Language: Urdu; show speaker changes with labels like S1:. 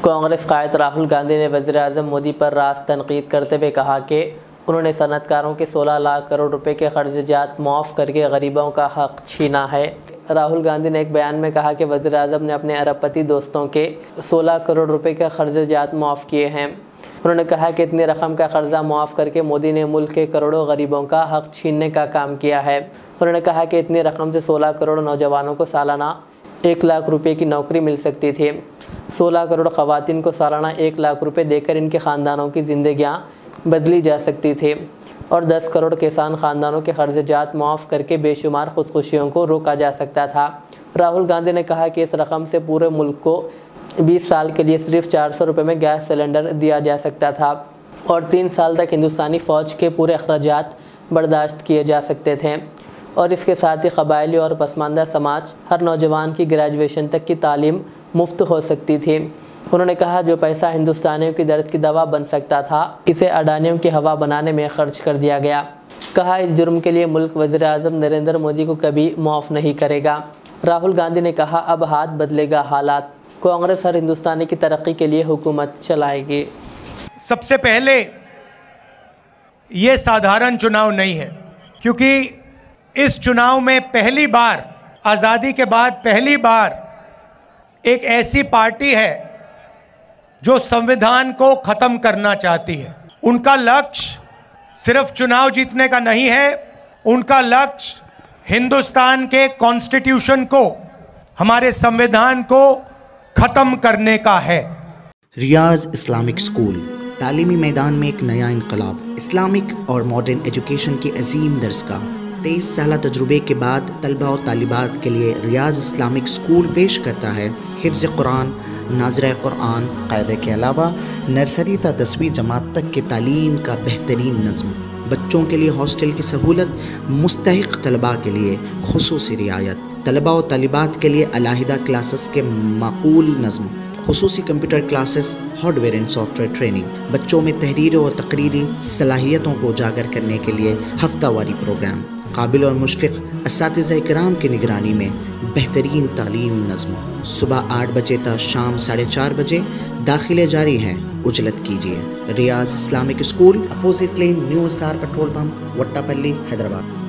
S1: کانگریس قائد راہل گاندھی نے وزیر اعظم مودی پر راست تنقید کرتے ہوئے کہا کہ انہوں نے صنعت کاروں کے 16 لاکھ کروڑ روپے کے قرض جات معاف کر کے غریبوں کا حق چھینا ہے۔ راہل گاندھی نے ایک بیان میں کہا کہ وزیر اعظم نے اپنے ارب پتی دوستوں کے 16 کروڑ روپے کے قرض جات معاف کیے ہیں۔ انہوں نے کہا کہ اتنی رقم کا قرضہ معاف کر کے مودی نے ملک کے کروڑوں غریبوں کا حق چھیننے کا کام کیا ہے۔ انہوں نے کہا کہ اتنی رقم سے 16 کروڑ نوجوانوں کو سالانہ 1 لاکھ روپے کی نوکری مل سکتی تھی۔ 16 کروڑ خواتین کو سالانہ 1 لاکھ روپے دے کر ان کے خاندانوں کی زندگیاں بدلی جا سکتی تھی اور 10 کروڑ کسان خاندانوں کے قرض جات معاف کر کے بے شمار خودکشیوں کو روکا جا سکتا تھا۔ راہل گاندھی نے کہا کہ اس رقم سے پورے ملک کو 20 سال کے لیے صرف 400 روپے میں گیس سلنڈر دیا جا سکتا تھا اور 3 سال تک ہندوستانی فوج کے پورے اخراجات برداشت کیے جا سکتے تھے، اور اس کے ساتھ ہی قبائلی اور پسماندہ سماج ہر نوجوان کی گریجویشن تک کی تعلیم مفت ہو سکتی تھی۔ انہوں نے کہا جو پیسہ ہندوستانیوں کی درد کی دوا بن سکتا تھا اسے اڈانیوں کی ہوا بنانے میں خرچ کر دیا گیا۔ کہا اس جرم کے لیے ملک وزیر اعظم نریندر مودی کو کبھی معاف نہیں کرے گا۔ راہل گاندھی نے کہا اب ہاتھ بدلے گا حالات، کانگریس ہر ہندوستانی کی ترقی کے لیے حکومت چلائے گی۔
S2: سب سے پہلے یہ سادھارن چناؤ نہیں ہے، کیونکہ اس چناؤ میں پہلی بار آزادی کے بعد پہلی بار ایک ایسی پارٹی ہے جو سنویدھان کو ختم کرنا چاہتی ہے۔ ان کا لکش صرف چناؤ جیتنے کا نہیں ہے، ان کا لکش ہندوستان کے کانسٹیٹیوشن کو، ہمارے سنویدھان کو ختم کرنے کا ہے۔
S3: ریاض اسلامک اسکول تعلیمی میدان میں ایک نیا انقلاب، اسلامک اور ماڈرن ایجوکیشن کی عظیم درسگاہ۔ 23 سالہ تجربے کے بعد طلبہ و طالبات کے لیے ریاض اسلامک اسکول پیش کرتا ہے حفظ قرآن، ناظرہ قرآن، قاعدے کے علاوہ نرسری تا 10ویں جماعت تک کی تعلیم کا بہترین نظم۔ بچوں کے لیے ہاسٹل کی سہولت، مستحق طلباء کے لیے خصوصی رعایت، طلباء و طالبات کے لیے علیحدہ کلاسز کے معقول نظم، خصوصی computer classes, hard where and soft where training, بچوں میں تحریری اور تقریری صلاحیتوں کو اجاگر کرنے کے لیے ہفتہ واری پروگرام، قابل اور مشفق اساتذہ کرام کی نگرانی میں بہترین تعلیم نظم۔ صبح 8 بجے تا شام 4:30 بجے داخلے جاری ہیں، اجلت کیجیے۔ Riyaz Islamic school, opposite lane, new SR petrol pump, Vattepally, Hyderabad.